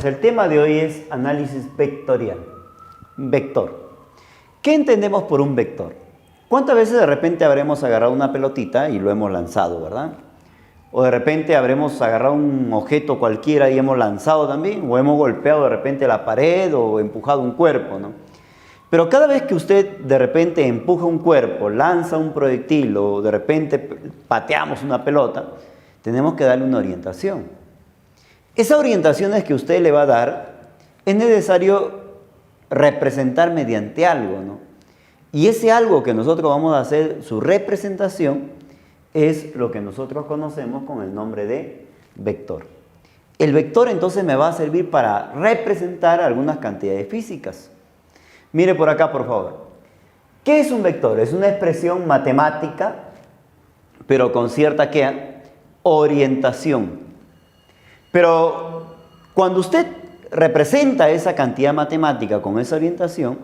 Entonces, el tema de hoy es análisis vectorial. Vector. ¿Qué entendemos por un vector? ¿Cuántas veces de repente habremos agarrado una pelotita y lo hemos lanzado, verdad? O de repente habremos agarrado un objeto cualquiera y hemos lanzado también, o hemos golpeado de repente la pared o empujado un cuerpo, ¿no? Pero cada vez que usted de repente empuja un cuerpo, lanza un proyectil o de repente pateamos una pelota, tenemos que darle una orientación. Esa orientación es que usted le va a dar, es necesario representar mediante algo, ¿no? Y ese algo que nosotros vamos a hacer, su representación, es lo que nosotros conocemos con el nombre de vector. El vector entonces me va a servir para representar algunas cantidades físicas. Mire por acá, por favor. ¿Qué es un vector? Es una expresión matemática, pero con cierta ¿qué? Orientación. Pero cuando usted representa esa cantidad matemática con esa orientación,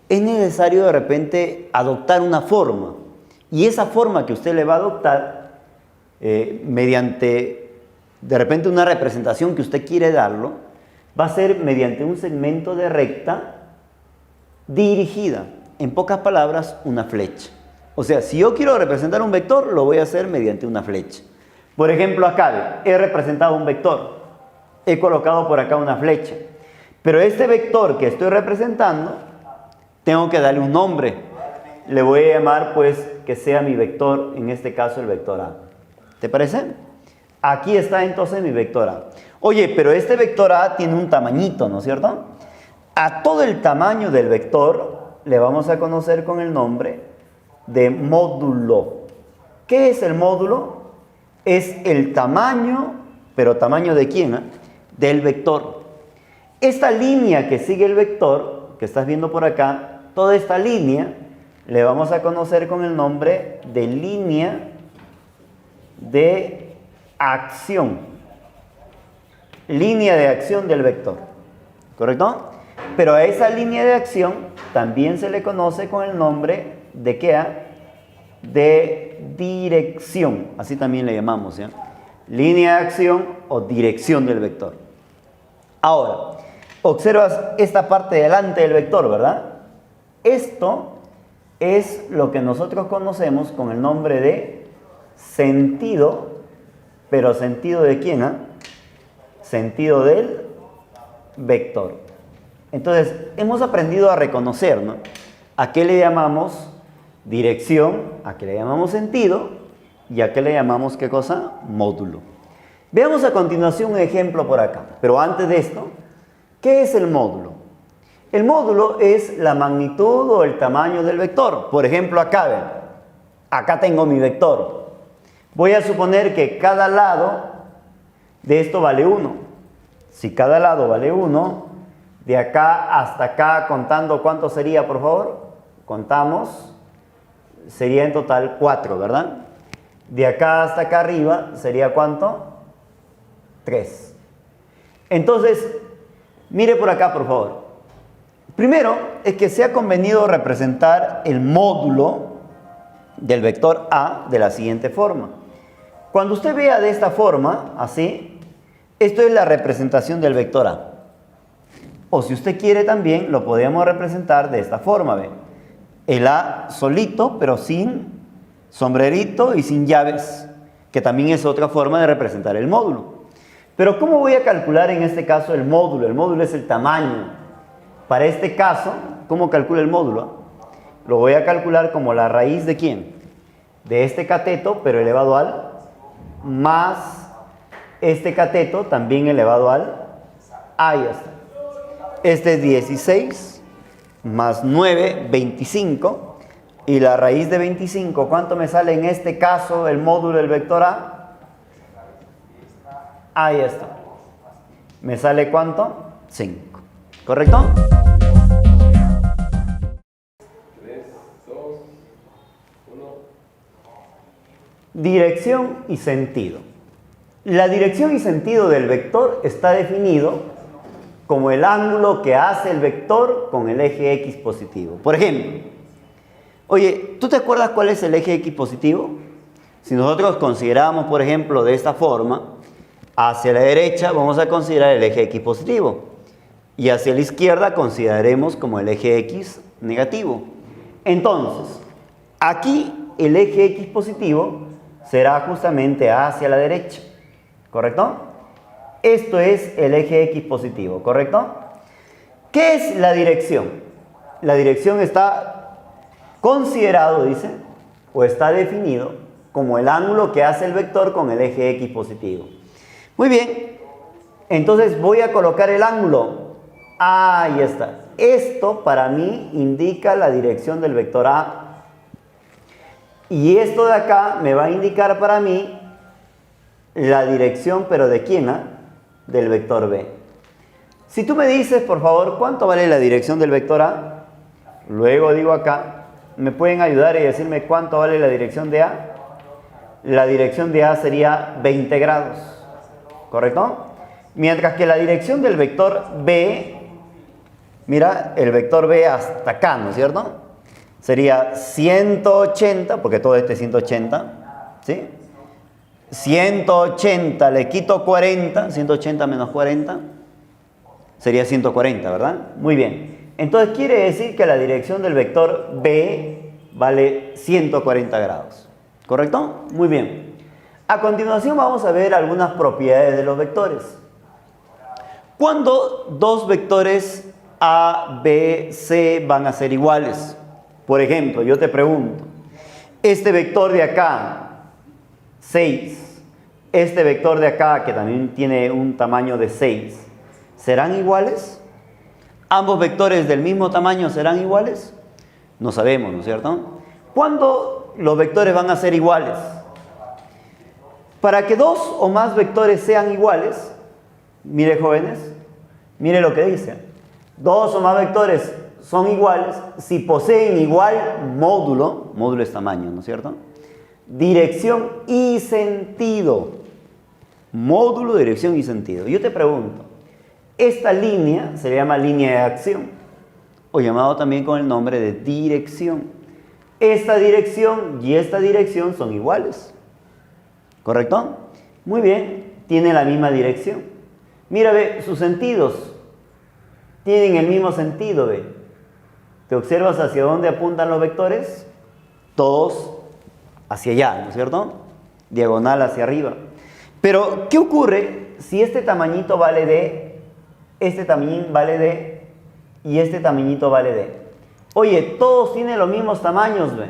es necesario de repente adoptar una forma. Y esa forma que usted le va a adoptar, mediante de repente una representación que usted quiere darlo, va a ser mediante un segmento de recta dirigida. En pocas palabras, una flecha. O sea, si yo quiero representar un vector, lo voy a hacer mediante una flecha. Por ejemplo, acá he representado un vector. He colocado por acá una flecha. Pero este vector que estoy representando, tengo que darle un nombre. Le voy a llamar, pues, que sea mi vector, en este caso el vector A. ¿Te parece? Aquí está entonces mi vector A. Oye, pero este vector A tiene un tamañito, ¿no es cierto? A todo el tamaño del vector le vamos a conocer con el nombre de módulo. ¿Qué es el módulo? Es el tamaño, pero ¿tamaño de quién? Del vector. Esta línea que sigue el vector, que estás viendo por acá, toda esta línea le vamos a conocer con el nombre de línea de acción. Línea de acción del vector. ¿Correcto? Pero a esa línea de acción también se le conoce con el nombre de ¿qué? De dirección. Así también le llamamos, ¿ya? Línea de acción o dirección del vector. Ahora, observas esta parte delante del vector, ¿verdad? Esto es lo que nosotros conocemos con el nombre de sentido, pero ¿sentido de quién? Sentido del vector. Entonces, hemos aprendido a reconocer, ¿no? ¿A qué le llamamos dirección? ¿A qué le llamamos sentido? ¿Y a qué le llamamos qué cosa? Módulo. Veamos a continuación un ejemplo por acá. Pero antes de esto, ¿qué es el módulo? El módulo es la magnitud o el tamaño del vector. Por ejemplo, acá, ven. Acá tengo mi vector. Voy a suponer que cada lado de esto vale 1. Si cada lado vale 1, de acá hasta acá, contando, ¿cuánto sería, por favor? Contamos. Sería en total 4, ¿verdad? De acá hasta acá arriba, ¿sería cuánto? 3. Entonces, mire por acá, por favor. Primero, es que se ha convenido representar el módulo del vector A de la siguiente forma. Cuando usted vea de esta forma, así, esto es la representación del vector A. O si usted quiere también, lo podemos representar de esta forma, ¿ve? El A solito, pero sin sombrerito y sin llaves, que también es otra forma de representar el módulo. Pero ¿cómo voy a calcular en este caso el módulo? El módulo es el tamaño. Para este caso, ¿cómo calculo el módulo? Lo voy a calcular como la raíz de ¿quién? De este cateto, pero elevado al, más este cateto, también elevado al, ahí está. Este es 16, más 9, 25. Y la raíz de 25, ¿cuánto me sale en este caso el módulo del vector A? Ahí está. ¿Me sale cuánto? 5. ¿Correcto? 3, 2, 1. Dirección y sentido. La dirección y sentido del vector está definido como el ángulo que hace el vector con el eje X positivo. Por ejemplo, oye, ¿tú te acuerdas cuál es el eje X positivo? Si nosotros consideramos, por ejemplo, de esta forma, Hacia la derecha vamos a considerar el eje X positivo. Y hacia la izquierda consideraremos como el eje X negativo. Entonces, aquí el eje X positivo será justamente hacia la derecha. ¿Correcto? Esto es el eje X positivo. ¿Correcto? ¿Qué es la dirección? La dirección está considerado, dice, o está definido como el ángulo que hace el vector con el eje X positivo. Muy bien, entonces voy a colocar el ángulo. Ahí está. Esto para mí indica la dirección del vector A. Y esto de acá me va a indicar para mí la dirección, pero ¿de quién? Del vector B. Si tú me dices, por favor, ¿cuánto vale la dirección del vector A? Luego digo acá, ¿me pueden ayudar y decirme cuánto vale la dirección de A? La dirección de A sería 20 grados, ¿correcto? Mientras que la dirección del vector B, mira, el vector B hasta acá, ¿no es cierto? Sería 180, porque todo este es 180, ¿sí? 180 le quito 40, 180 menos 40, sería 140, ¿verdad? Muy bien. Entonces quiere decir que la dirección del vector B vale 140 grados. ¿Correcto? Muy bien. A continuación vamos a ver algunas propiedades de los vectores. ¿Cuándo dos vectores A, B, C van a ser iguales? Por ejemplo, yo te pregunto, este vector de acá, 6, este vector de acá, que también tiene un tamaño de 6, ¿serán iguales? ¿Ambos vectores del mismo tamaño serán iguales? No sabemos, ¿no es cierto? ¿Cuándo los vectores van a ser iguales? Para que dos o más vectores sean iguales, mire jóvenes, mire lo que dice. Dos o más vectores son iguales si poseen igual módulo, módulo es tamaño, ¿no es cierto? Dirección y sentido. Módulo, dirección y sentido. Yo te pregunto, esta línea se llama línea de acción, o llamado también con el nombre de dirección. Esta dirección y esta dirección son iguales. ¿Correcto? Muy bien, tienen la misma dirección. Mira, ve, sus sentidos tienen el mismo sentido, ve. ¿Te observas hacia dónde apuntan los vectores? Todos hacia allá, ¿no es cierto? Diagonal hacia arriba. Pero, ¿qué ocurre si este tamañito vale D, este también vale D y este tamañito vale D? Oye, todos tienen los mismos tamaños, ve.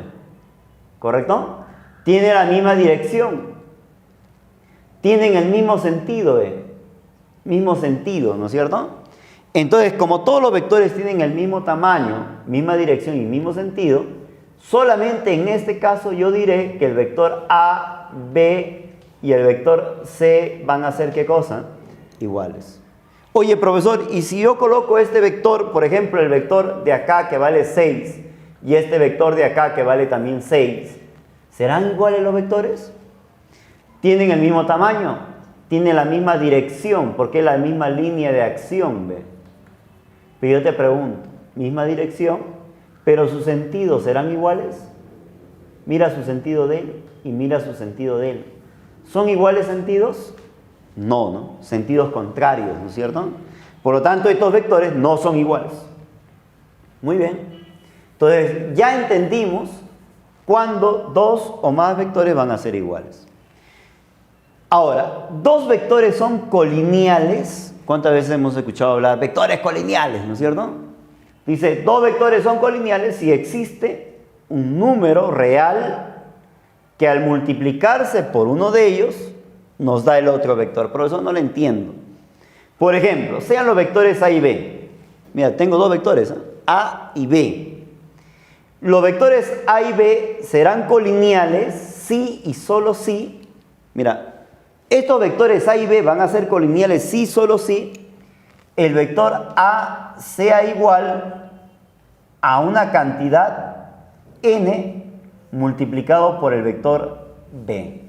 ¿Correcto? Tienen la misma dirección. Tienen el mismo sentido, mismo sentido, ¿no es cierto? Entonces, como todos los vectores tienen el mismo tamaño, misma dirección y mismo sentido, solamente en este caso yo diré que el vector A, B y el vector C van a ser ¿qué cosa? Iguales. Oye, profesor, ¿y si yo coloco este vector, por ejemplo, el vector de acá que vale 6 y este vector de acá que vale también 6, ¿serán iguales los vectores? Tienen el mismo tamaño, tienen la misma dirección, porque es la misma línea de acción, ¿ve? Pero yo te pregunto, misma dirección, pero sus sentidos ¿serán iguales? Mira su sentido de él y mira su sentido de él. ¿Son iguales sentidos? No, ¿no? Sentidos contrarios, ¿no es cierto? Por lo tanto, estos vectores no son iguales. Muy bien. Entonces, ya entendimos cuándo dos o más vectores van a ser iguales. Ahora, dos vectores son colineales. ¿Cuántas veces hemos escuchado hablar de vectores colineales, no es cierto? Dice, dos vectores son colineales si existe un número real que al multiplicarse por uno de ellos nos da el otro vector. Pero eso no lo entiendo. Por ejemplo, sean los vectores A y B. Mira, tengo dos vectores, A y B. Los vectores A y B serán colineales si y solo si, mira, estos vectores A y B van a ser colineales si solo si el vector A sea igual a una cantidad n multiplicado por el vector B.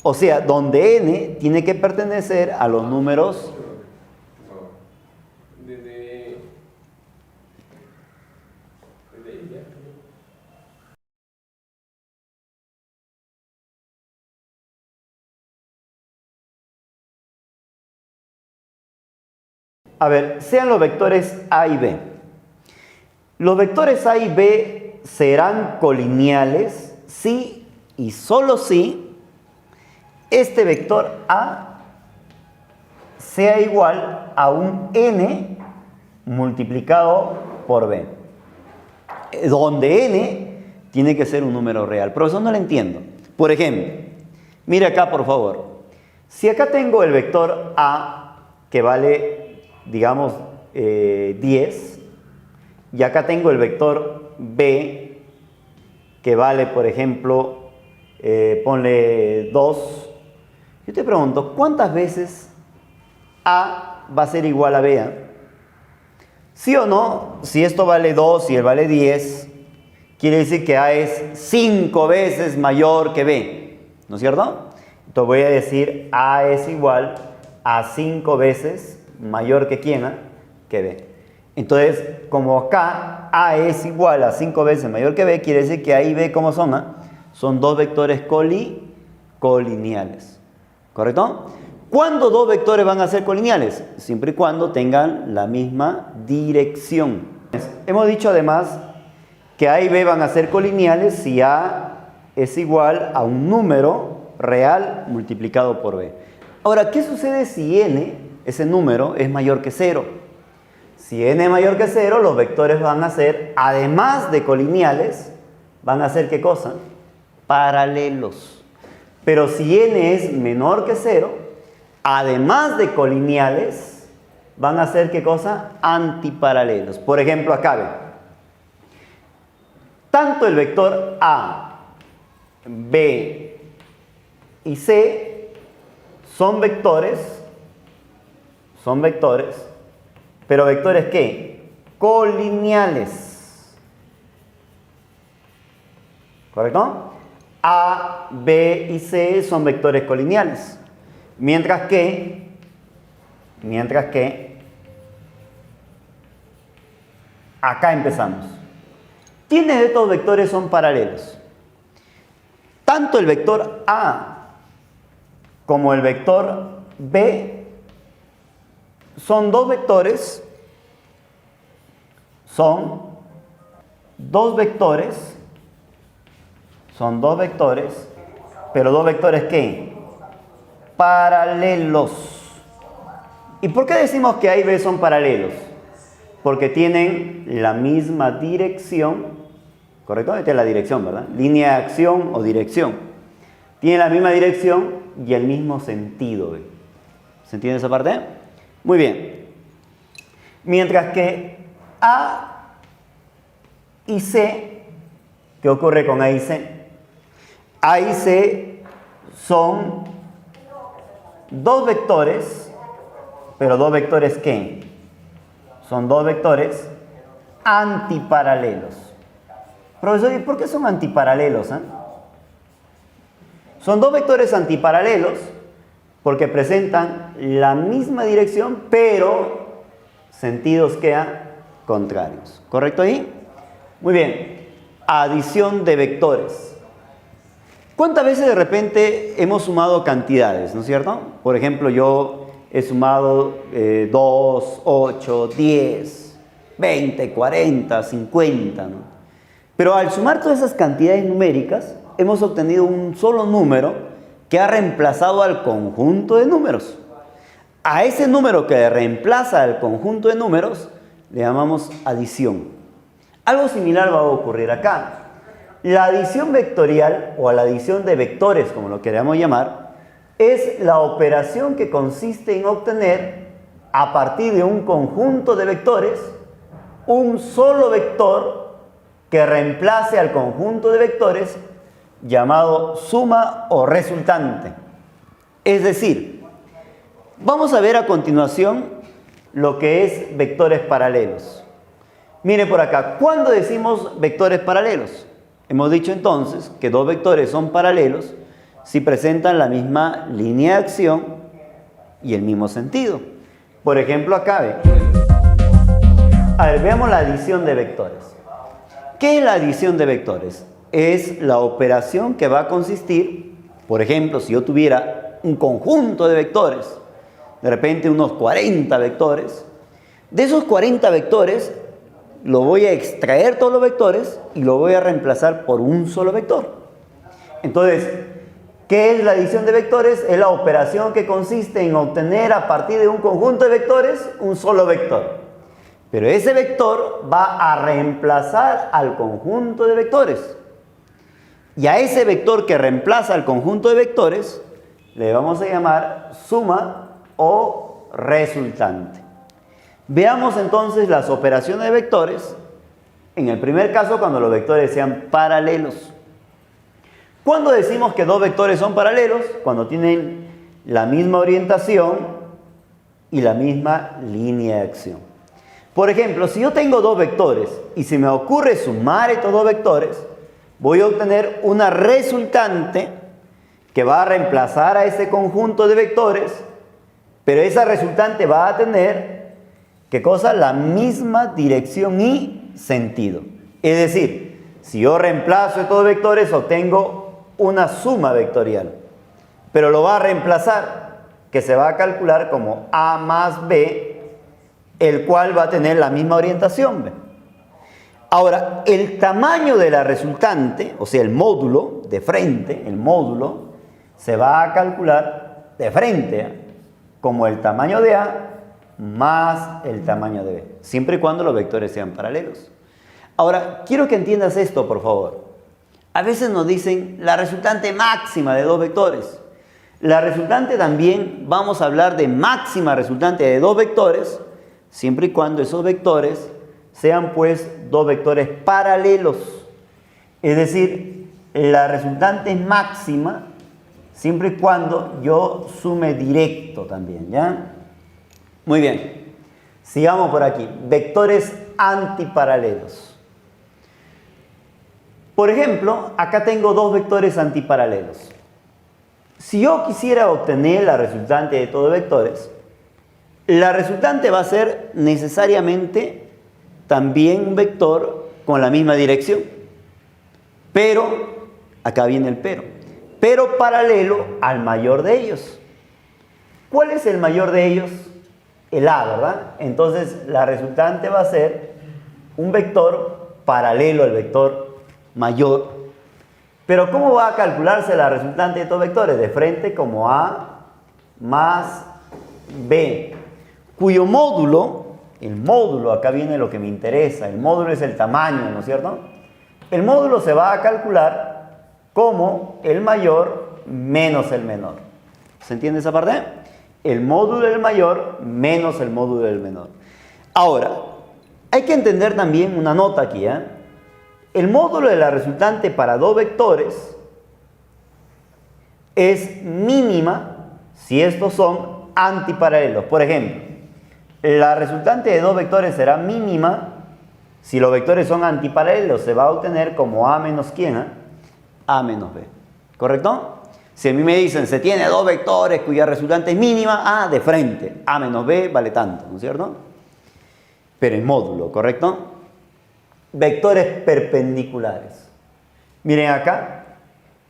O sea, donde n tiene que pertenecer a los números A ver, sean los vectores A y B. Los vectores A y B serán colineales si y solo si este vector A sea igual a un n multiplicado por b, donde n tiene que ser un número real. Profesor, no lo entiendo. Por ejemplo, mire acá por favor. Si acá tengo el vector A que vale, digamos, 10, y acá tengo el vector B que vale, por ejemplo, ponle 2, yo te pregunto, ¿cuántas veces A va a ser igual a B? ¿Sí o no? Si esto vale 2 y él vale 10, quiere decir que A es 5 veces mayor que B, ¿no es cierto? Entonces voy a decir A es igual a 5 veces mayor que ¿quién? Que B. Entonces, como acá A es igual a 5 veces mayor que B, quiere decir que A y B, ¿cómo son? Son dos vectores colineales. ¿Correcto? ¿Cuándo dos vectores van a ser colineales? Siempre y cuando tengan la misma dirección. Hemos dicho además que A y B van a ser colineales si A es igual a un número real multiplicado por B. Ahora, ¿qué sucede si n, ese número, es mayor que 0? Si n es mayor que 0, los vectores van a ser, además de colineales, van a ser ¿qué cosa? Paralelos. Pero si n es menor que 0, además de colineales, van a ser ¿qué cosa? Antiparalelos. Por ejemplo, acá ven. Tanto el vector A, B y C son vectores, pero vectores ¿qué? Colineales. ¿Correcto? A, B y C son vectores colineales. Mientras que acá empezamos. ¿Quiénes de estos vectores son paralelos? Tanto el vector A como el vector B son dos vectores, pero dos vectores ¿qué? Paralelos. ¿Y por qué decimos que A y B son paralelos? Porque tienen la misma dirección. ¿Correcto? Esta es la dirección, ¿verdad? Línea de acción o dirección. Tienen la misma dirección y el mismo sentido. ¿Se entiende esa parte? Muy bien. Mientras que A y C, ¿qué ocurre con A y C? A y C son dos vectores, pero dos vectores ¿qué? Son dos vectores antiparalelos. Profesor, ¿y por qué son antiparalelos? Son dos vectores antiparalelos porque presentan la misma dirección, pero sentidos contrarios. ¿Correcto ahí? Muy bien. Adición de vectores. ¿Cuántas veces de repente hemos sumado cantidades, no es cierto? Por ejemplo, yo he sumado 2, 8, 10, 20, 40, 50, ¿no? Pero al sumar todas esas cantidades numéricas, hemos obtenido un solo número que ha reemplazado al conjunto de números. A ese número que reemplaza al conjunto de números le llamamos adición. Algo similar va a ocurrir acá. La adición vectorial o la adición de vectores, como lo queramos llamar, es la operación que consiste en obtener a partir de un conjunto de vectores un solo vector que reemplace al conjunto de vectores llamado suma o resultante. Es decir, vamos a ver a continuación lo que es vectores paralelos. Mire por acá, ¿cuándo decimos vectores paralelos? Hemos dicho entonces que dos vectores son paralelos si presentan la misma línea de acción y el mismo sentido. Por ejemplo, acá ve. A ver, veamos la adición de vectores. ¿Qué es la adición de vectores? Es la operación que va a consistir, por ejemplo, si yo tuviera un conjunto de vectores, de repente unos 40 vectores, De esos 40 vectores, lo voy a extraer todos los vectores y lo voy a reemplazar por un solo vector. Entonces, ¿qué es la adición de vectores? Es la operación que consiste en obtener a partir de un conjunto de vectores un solo vector. Pero ese vector va a reemplazar al conjunto de vectores. Y a ese vector que reemplaza al conjunto de vectores le vamos a llamar suma o resultante. Veamos entonces las operaciones de vectores. En el primer caso, cuando los vectores sean paralelos. ¿Cuándo decimos que dos vectores son paralelos? Cuando tienen la misma orientación y la misma línea de acción. Por ejemplo, si yo tengo dos vectores y se me ocurre sumar estos dos vectores, voy a obtener una resultante que va a reemplazar a ese conjunto de vectores, pero esa resultante va a tener, ¿qué cosa? La misma dirección y sentido. Es decir, si yo reemplazo estos vectores, obtengo una suma vectorial, pero lo va a reemplazar, que se va a calcular como A más B, el cual va a tener la misma orientación. Ahora, el tamaño de la resultante, o sea, el módulo de frente, el módulo, se va a calcular de frente como el tamaño de A más el tamaño de B, siempre y cuando los vectores sean paralelos. Ahora, quiero que entiendas esto, por favor. A veces nos dicen la resultante máxima de dos vectores. La resultante también, vamos a hablar de máxima resultante de dos vectores, siempre y cuando esos vectores sean pues dos vectores paralelos. Es decir, la resultante es máxima siempre y cuando yo sume directo también, ¿ya? Muy bien. Sigamos por aquí. Vectores antiparalelos. Por ejemplo, acá tengo dos vectores antiparalelos. Si yo quisiera obtener la resultante de todos los vectores, la resultante va a ser necesariamente también un vector con la misma dirección. Pero, acá viene el pero paralelo al mayor de ellos. ¿Cuál es el mayor de ellos? El A, ¿verdad? Entonces, la resultante va a ser un vector paralelo al vector mayor. Pero, ¿cómo va a calcularse la resultante de estos vectores? De frente como A más B, cuyo módulo, el módulo, acá viene lo que me interesa, el módulo es el tamaño, ¿no es cierto? El módulo se va a calcular como el mayor menos el menor. ¿Se entiende esa parte? El módulo del mayor menos el módulo del menor. Ahora, hay que entender también una nota aquí, ¿eh? El módulo de la resultante para dos vectores es mínima si estos son antiparalelos. Por ejemplo, la resultante de dos vectores será mínima si los vectores son antiparalelos. Se va a obtener como A menos ¿quién? A menos B. ¿Correcto? Si a mí me dicen, se tiene dos vectores cuya resultante es mínima, A de frente, A menos B vale tanto, ¿no es cierto? Pero en módulo, ¿correcto? Vectores perpendiculares. Miren acá,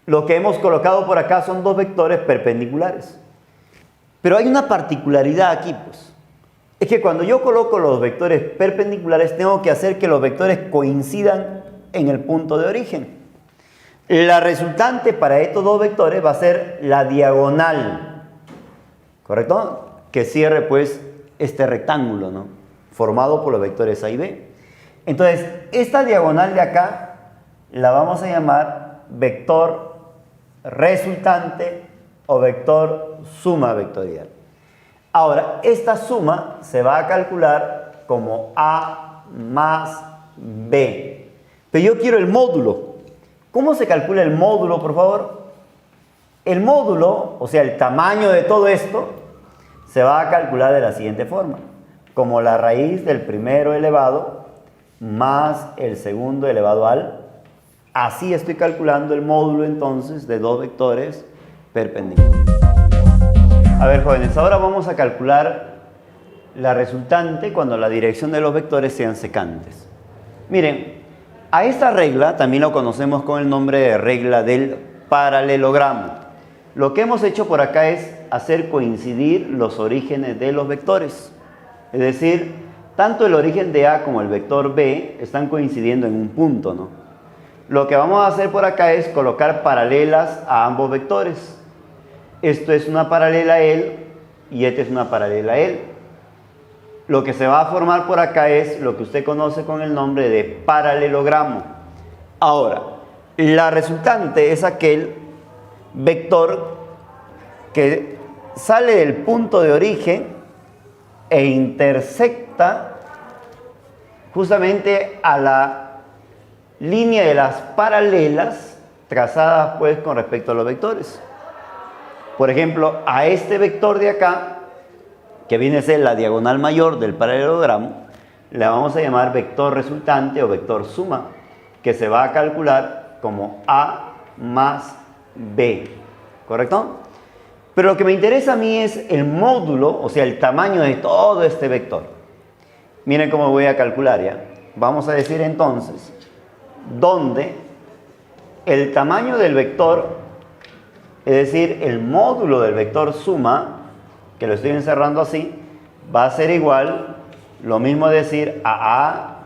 lo que hemos colocado por acá son dos vectores perpendiculares. Pero hay una particularidad aquí, pues. Es que cuando yo coloco los vectores perpendiculares, tengo que hacer que los vectores coincidan en el punto de origen. La resultante para estos dos vectores va a ser la diagonal, ¿correcto? Que cierre, pues, este rectángulo, ¿no? Formado por los vectores A y B. Entonces, esta diagonal de acá la vamos a llamar vector resultante o vector suma vectorial. Ahora, esta suma se va a calcular como A más B. Pero yo quiero el módulo. ¿Cómo se calcula el módulo, por favor? El módulo, o sea, el tamaño de todo esto, se va a calcular de la siguiente forma. Como la raíz del primero elevado más el segundo elevado al. Así estoy calculando el módulo entonces de dos vectores perpendiculares. A ver, jóvenes, ahora vamos a calcular la resultante cuando la dirección de los vectores sean secantes. Miren, a esta regla también lo conocemos con el nombre de regla del paralelogramo. Lo que hemos hecho por acá es hacer coincidir los orígenes de los vectores. Es decir, tanto el origen de A como el vector B están coincidiendo en un punto, ¿no? Lo que vamos a hacer por acá es colocar paralelas a ambos vectores. Esto es una paralela a él y esta es una paralela a él. Lo que se va a formar por acá es lo que usted conoce con el nombre de paralelogramo. Ahora, la resultante es aquel vector que sale del punto de origen e intersecta justamente a la línea de las paralelas trazadas pues con respecto a los vectores. Por ejemplo, a este vector de acá, que viene a ser la diagonal mayor del paralelogramo, le vamos a llamar vector resultante o vector suma, que se va a calcular como A más B, ¿correcto? Pero lo que me interesa a mí es el módulo, o sea, el tamaño de todo este vector. Miren cómo voy a calcular ya. Vamos a decir entonces, donde el tamaño del vector, es decir, el módulo del vector suma, que lo estoy encerrando así, va a ser igual, lo mismo decir a A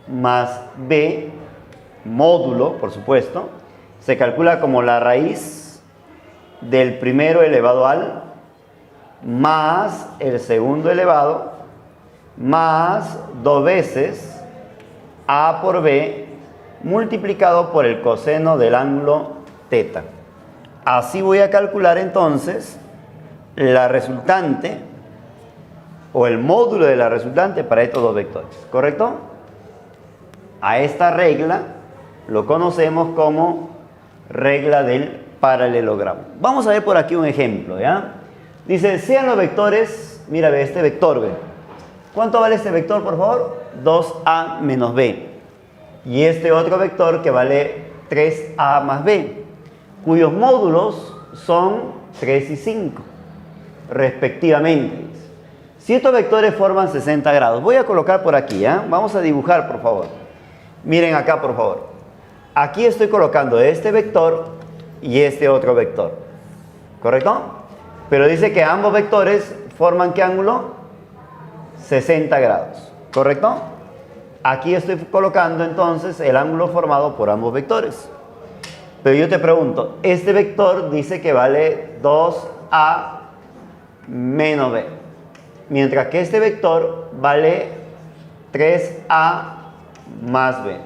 más B, módulo, por supuesto, se calcula como la raíz del primero elevado al, más el segundo elevado, más 2 veces A por B, multiplicado por el coseno del ángulo θ. Así voy a calcular entonces la resultante o el módulo de la resultante para estos dos vectores, ¿correcto? A esta regla lo conocemos como regla del paralelogramo. Vamos a ver por aquí un ejemplo, ¿ya? Dice, sean los vectores, mira, ve este vector, ve. ¿Cuánto vale este vector, por favor? 2A menos B. Y este otro vector que vale 3A más B, cuyos módulos son 3 y 5, respectivamente. Si estos vectores forman 60 grados, voy a colocar por aquí, ¿ya? Vamos a dibujar, por favor. Miren acá, por favor. Aquí estoy colocando este vector y este otro vector, ¿correcto? Pero dice que ambos vectores forman ¿qué ángulo? 60 grados, ¿correcto? Aquí estoy colocando entonces el ángulo formado por ambos vectores. Pero yo te pregunto, este vector dice que vale 2A menos B, mientras que este vector vale 3A más B.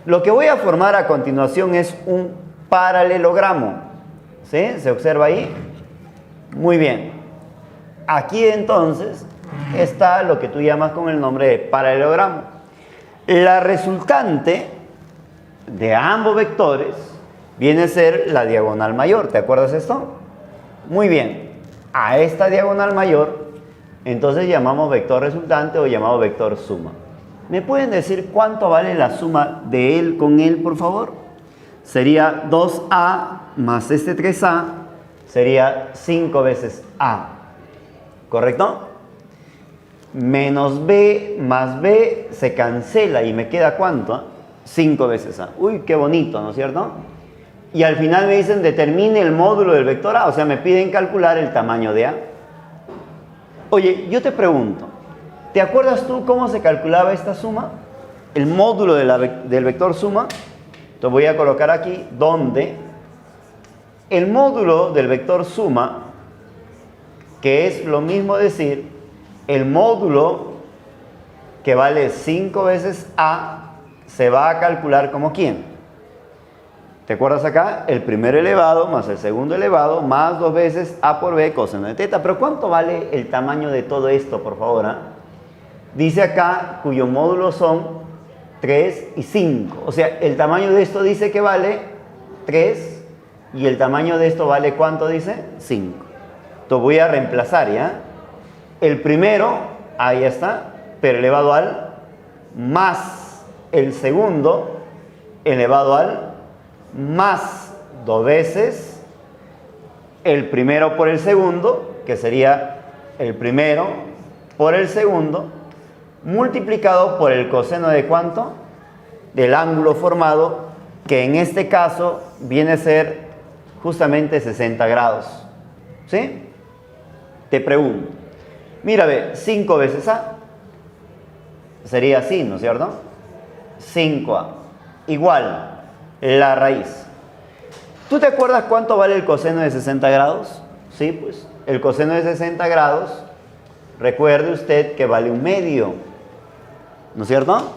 Lo que voy a formar a continuación es un paralelogramo, ¿sí? ¿Se observa ahí? Muy bien. Aquí entonces está lo que tú llamas con el nombre de paralelogramo. La resultante de ambos vectores viene a ser la diagonal mayor. ¿Te acuerdas esto? Muy bien. A esta diagonal mayor, entonces llamamos vector resultante o llamamos vector suma. ¿Me pueden decir cuánto vale la suma de él con él, por favor? Sería 2A más este 3A, sería 5 veces A, ¿correcto? Menos B más B se cancela y me queda ¿cuánto? 5 veces A. Uy, qué bonito, ¿no es cierto? Y al final me dicen determine el módulo del vector A, o sea, me piden calcular el tamaño de A. Oye, yo te pregunto, ¿te acuerdas tú cómo se calculaba esta suma? El módulo del vector suma. Entonces voy a colocar aquí donde el módulo del vector suma, que es lo mismo decir el módulo que vale 5 veces A, se va a calcular como ¿quién? ¿Te acuerdas acá? El primero elevado más el segundo elevado más 2 veces A por B coseno de θ. Pero ¿cuánto vale el tamaño de todo esto, por favor? Dice acá cuyos módulos son 3 y 5. O sea, el tamaño de esto dice que vale 3 y el tamaño de esto vale ¿cuánto dice? 5. Entonces voy a reemplazar, ¿ya? El primero, ahí está, pero elevado al más el segundo elevado al más 2 veces el primero por el segundo, que sería el primero por el segundo, multiplicado por el coseno de ¿cuánto? Del ángulo formado, que en este caso viene a ser justamente 60 grados. ¿Sí? Te pregunto, mira, ve, 5 veces A, sería así, ¿no es cierto? 5a. Igual, la raíz. ¿Tú te acuerdas cuánto vale el coseno de 60 grados? Sí, pues el coseno de 60 grados, recuerde usted que vale 1/2. ¿No es cierto?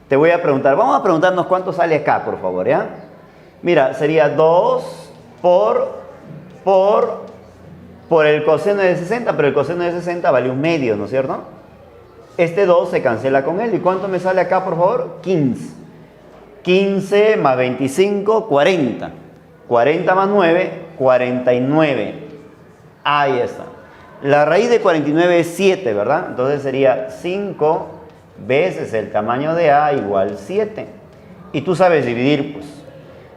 Te voy a preguntar, vamos a preguntarnos cuánto sale acá, por favor, ¿ya? Mira, sería 2 por el coseno de 60, pero el coseno de 60 vale 1/2, ¿no es cierto? Este 2 se cancela con él. ¿Y cuánto me sale acá, por favor? 15. 15 más 25, 40. 40 más 9, 49. Ahí está. La raíz de 49 es 7, ¿verdad? Entonces sería 5 veces el tamaño de A igual 7. Y tú sabes dividir, pues.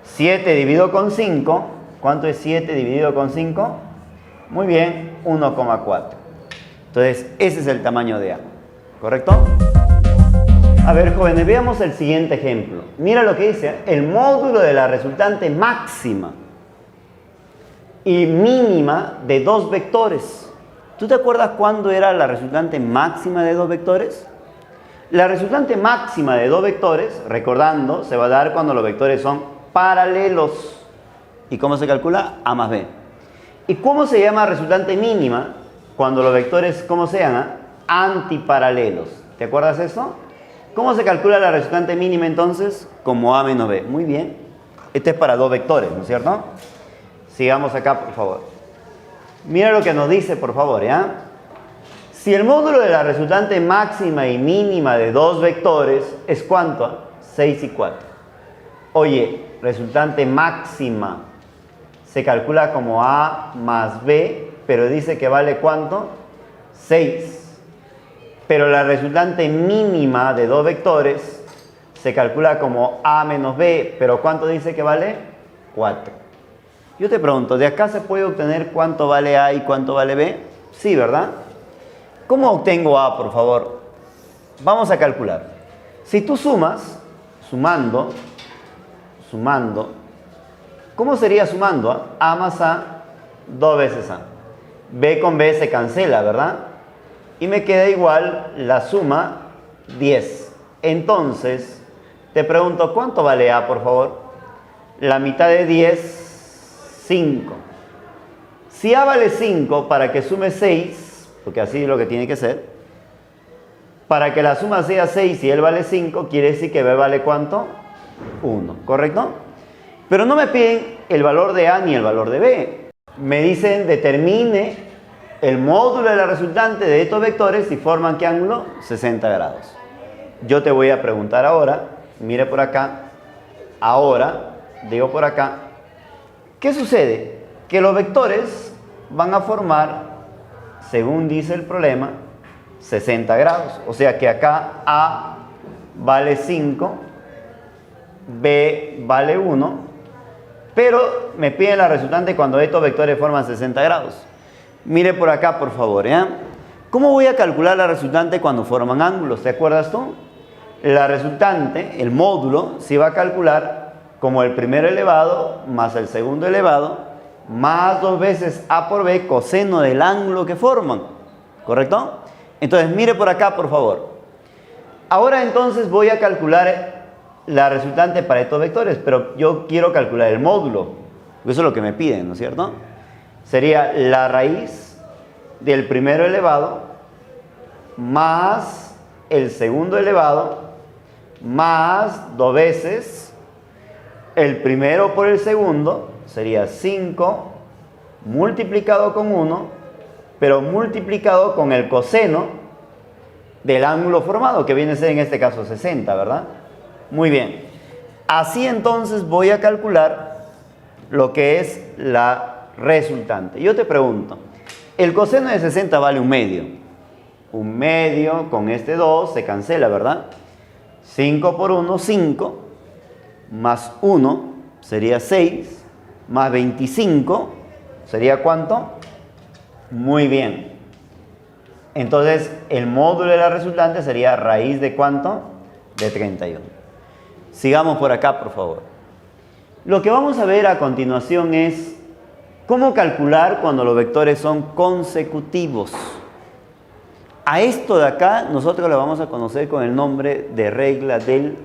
7 dividido con 5. ¿Cuánto es 7 dividido con 5? Muy bien, 1,4. Entonces, ese es el tamaño de A. ¿Correcto? A ver, jóvenes, veamos el siguiente ejemplo. Mira lo que dice, el módulo de la resultante máxima y mínima de dos vectores. ¿Tú te acuerdas cuándo era la resultante máxima de dos vectores? La resultante máxima de dos vectores, recordando, se va a dar cuando los vectores son paralelos. ¿Y cómo se calcula? A más B. ¿Y cómo se llama resultante mínima? Cuando los vectores, ¿cómo se llama? Antiparalelos. ¿Te acuerdas eso? ¿Cómo se calcula la resultante mínima entonces? Como A menos B. Muy bien. Este es para dos vectores, ¿no es cierto? Sigamos acá, por favor. Mira lo que nos dice, por favor, ¿ya? Si el módulo de la resultante máxima y mínima de dos vectores es ¿cuánto? 6 y 4. Oye, resultante máxima se calcula como A más B, pero dice que vale ¿cuánto? 6. Pero la resultante mínima de dos vectores se calcula como A menos B, pero ¿cuánto dice que vale? 4. Yo te pregunto, ¿de acá se puede obtener cuánto vale A y cuánto vale B? Sí, ¿verdad? ¿Cómo obtengo A, por favor? Vamos a calcular. Si tú sumas, sumando, ¿cómo sería sumando? A más A, 2 veces A. B con B se cancela, ¿verdad? Y me queda igual la suma 10. Entonces, te pregunto, ¿cuánto vale A, por favor? La mitad de 10, 5. Si A vale 5, para que sume 6, porque así es lo que tiene que ser, para que la suma sea 6 y él vale 5, quiere decir que B vale ¿cuánto? 1, ¿correcto? Pero no me piden el valor de A ni el valor de B. Me dicen determine el módulo de la resultante de estos vectores si forman ¿qué ángulo? 60 grados. Yo te voy a preguntar ahora, mire por acá, ahora, digo por acá, ¿qué sucede? Que los vectores van a formar, según dice el problema, 60 grados. O sea que acá A vale 5, B vale 1, pero me piden la resultante cuando estos vectores forman 60 grados. Mire por acá, por favor, ¿ya? ¿Cómo voy a calcular la resultante cuando forman ángulos? ¿Te acuerdas tú? La resultante, el módulo, se va a calcular como el primero elevado más el segundo elevado más 2 veces A por B coseno del ángulo que forman. ¿Correcto? Entonces, mire por acá, por favor. Ahora entonces voy a calcular la resultante para estos vectores, pero yo quiero calcular el módulo. Eso es lo que me piden, ¿no es cierto? Sería la raíz del primero elevado más el segundo elevado más 2 veces el primero por el segundo, sería 5 multiplicado con 1, pero multiplicado con el coseno del ángulo formado, que viene a ser en este caso 60, ¿verdad? Muy bien. Así entonces voy a calcular lo que es la resultante. Yo te pregunto, el coseno de 60 vale 1/2. 1/2 con este 2 se cancela, ¿verdad? 5 por 1, 5, más 1 sería 6, más 25 sería ¿cuánto? Muy bien. Entonces, el módulo de la resultante sería raíz de ¿cuánto? De 31. Sigamos por acá, por favor. Lo que vamos a ver a continuación es cómo calcular cuando los vectores son consecutivos. A esto de acá nosotros lo vamos a conocer con el nombre de regla del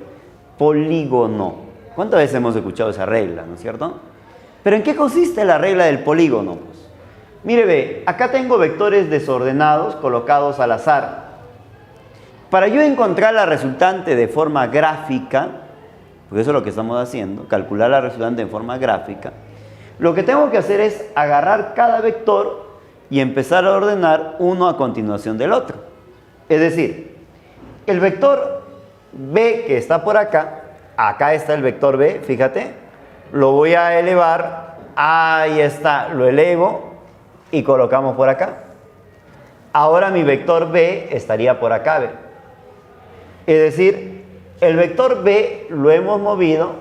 polígono. ¿Cuántas veces hemos escuchado esa regla, no es cierto? Pero ¿en qué consiste la regla del polígono? Pues, mire, ve, acá tengo vectores desordenados colocados al azar. Para yo encontrar la resultante de forma gráfica, porque eso es lo que estamos haciendo, calcular la resultante en forma gráfica, lo que tengo que hacer es agarrar cada vector y empezar a ordenar uno a continuación del otro. Es decir, el vector B que está por acá, acá está el vector B, fíjate, lo voy a elevar, ahí está, lo elevo y colocamos por acá. Ahora mi vector B estaría por acá, ¿ve? Es decir, el vector B lo hemos movido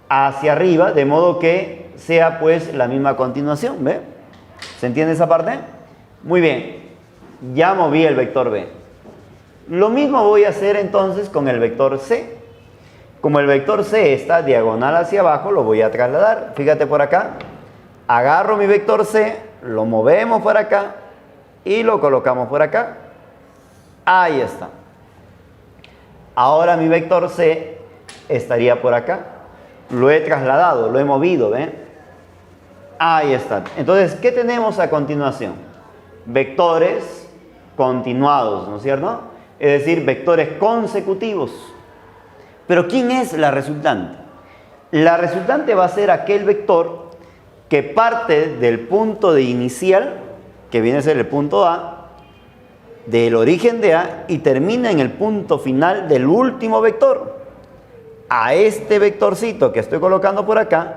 hacia arriba, de modo que sea pues la misma continuación, ¿ve? ¿Se entiende esa parte? Muy bien, ya moví el vector B. Lo mismo voy a hacer entonces con el vector C. Como el vector C está diagonal hacia abajo, lo voy a trasladar. Fíjate por acá, agarro mi vector C, lo movemos por acá y lo colocamos por acá. Ahí está. Ahora mi vector C estaría por acá. Lo he trasladado, lo he movido, ¿ven? Ahí está. Entonces, ¿qué tenemos a continuación? Vectores continuados, ¿no es cierto? Es decir, vectores consecutivos. Pero ¿quién es la resultante? La resultante va a ser aquel vector que parte del punto de inicial, que viene a ser el punto A, del origen de A, y termina en el punto final del último vector. A este vectorcito que estoy colocando por acá,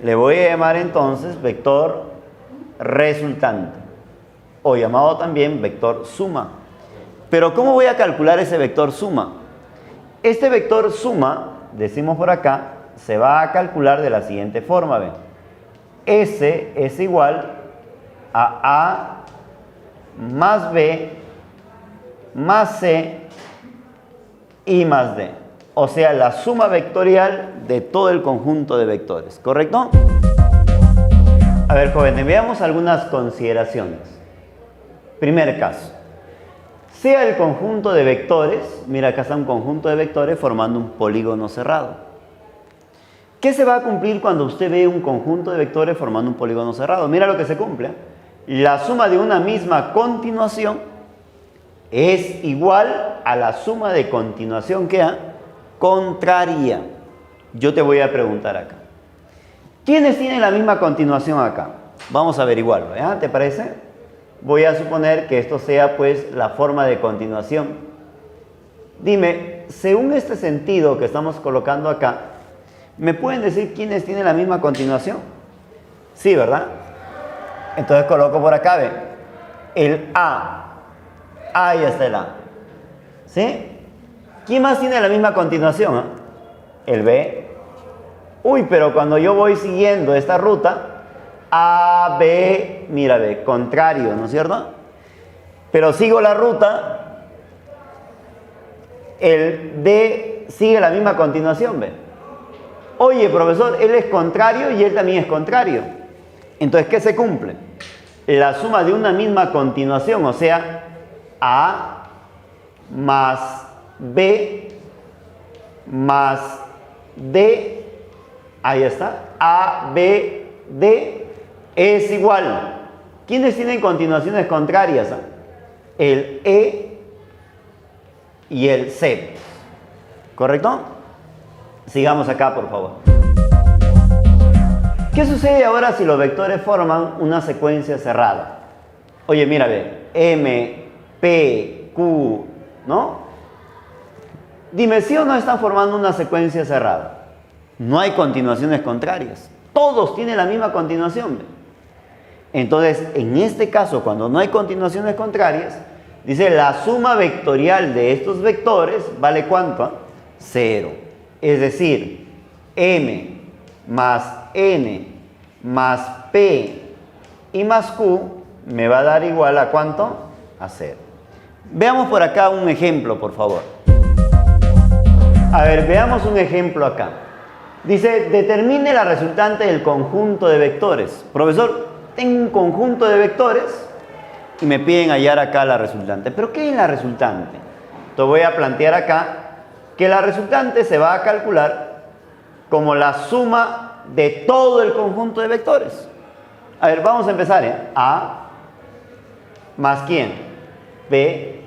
le voy a llamar entonces vector resultante, o llamado también vector suma. Pero ¿cómo voy a calcular ese vector suma? Este vector suma, decimos por acá, se va a calcular de la siguiente forma, ¿ven? S es igual a A más B más C y más D. O sea, la suma vectorial de todo el conjunto de vectores, ¿correcto? A ver, jóvenes, veamos algunas consideraciones. Primer caso. Sea el conjunto de vectores, mira acá está un conjunto de vectores formando un polígono cerrado. ¿Qué se va a cumplir cuando usted ve un conjunto de vectores formando un polígono cerrado? Mira lo que se cumple. La suma de una misma continuación es igual a la suma de continuación que A contraria. Yo te voy a preguntar acá. ¿Quiénes tienen la misma continuación acá? Vamos a averiguarlo, ¿ya? ¿Te parece? Voy a suponer que esto sea pues la forma de continuación. Dime, según este sentido que estamos colocando acá, ¿me pueden decir quiénes tienen la misma continuación? Sí, ¿verdad? Entonces coloco por acá, ¿ve? El A. Ahí está el A. ¿Sí? ¿Quién más tiene la misma continuación? El B. Uy, pero cuando yo voy siguiendo esta ruta, A, B, mira, B, contrario, ¿no es cierto? Pero sigo la ruta, el D sigue la misma continuación, ¿ve? Oye, profesor, él es contrario y él también es contrario. Entonces, ¿qué se cumple? La suma de una misma continuación, o sea, A más B más D, ahí está, A, B, D es igual. ¿Quiénes tienen continuaciones contrarias? El E y el C. ¿Correcto? Sigamos acá, por favor. ¿Qué sucede ahora si los vectores forman una secuencia cerrada? Oye, mira, ve, M, P, Q, ¿no? Dime, ¿sí o no están formando una secuencia cerrada? No hay continuaciones contrarias. Todos tienen la misma continuación. Entonces, en este caso, cuando no hay continuaciones contrarias, dice la suma vectorial de estos vectores vale ¿cuánto? 0. Es decir, M más N más P y más Q me va a dar igual a ¿cuánto? A 0. Veamos por acá un ejemplo, por favor. A ver, veamos un ejemplo acá. Dice, determine la resultante del conjunto de vectores. Profesor, tengo un conjunto de vectores y me piden hallar acá la resultante. ¿Pero qué es la resultante? Te voy a plantear acá que la resultante se va a calcular como la suma de todo el conjunto de vectores. A ver, vamos a empezar, ¿eh? A más quién, B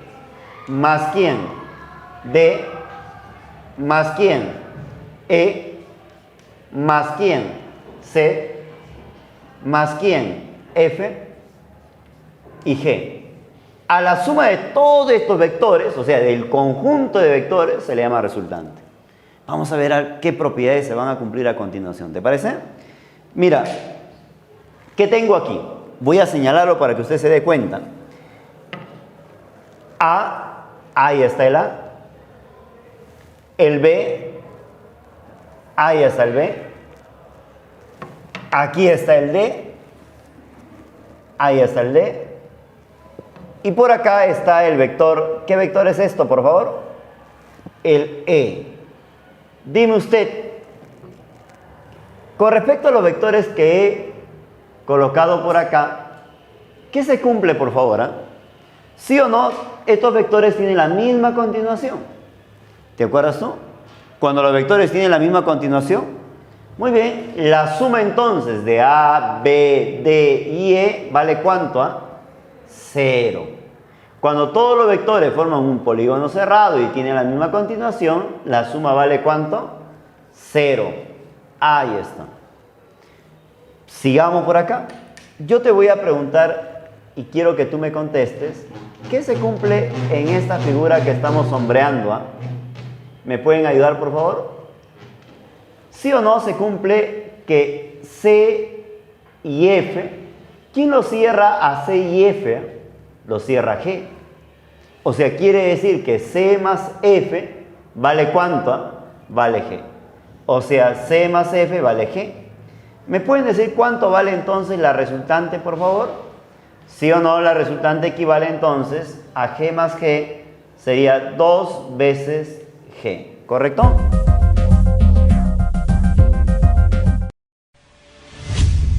más quién, D más quién, E más quién, C más quién, F y G. A la suma de todos estos vectores, o sea, del conjunto de vectores, se le llama resultante. Vamos a ver qué propiedades se van a cumplir a continuación. ¿Te parece? Mira, ¿qué tengo aquí? Voy a señalarlo para que usted se dé cuenta. A, ahí está el A. El B, ahí está el B. Aquí está el D. Ahí está el D. Y por acá está el vector. ¿Qué vector es esto, por favor? El E. Dime usted, con respecto a los vectores que he colocado por acá, ¿qué se cumple, por favor? ¿Sí o no? Estos vectores tienen la misma continuación. ¿Te acuerdas tú? Cuando los vectores tienen la misma continuación. Muy bien, la suma entonces de A, B, D y E vale ¿cuánto? 0. Cuando todos los vectores forman un polígono cerrado y tienen la misma continuación, la suma vale ¿cuánto? 0. Ahí está. Sigamos por acá. Yo te voy a preguntar y quiero que tú me contestes, ¿qué se cumple en esta figura que estamos sombreando? ¿Me pueden ayudar, por favor? ¿Sí o no se cumple que C y F, ¿quién lo cierra a C y F? Lo cierra G. O sea, quiere decir que C más F vale ¿cuánto? Vale G. O sea, C más F vale G. ¿Me pueden decir cuánto vale entonces la resultante, por favor? ¿Sí o no? La resultante equivale entonces a G más G, sería 2 veces G. ¿Correcto?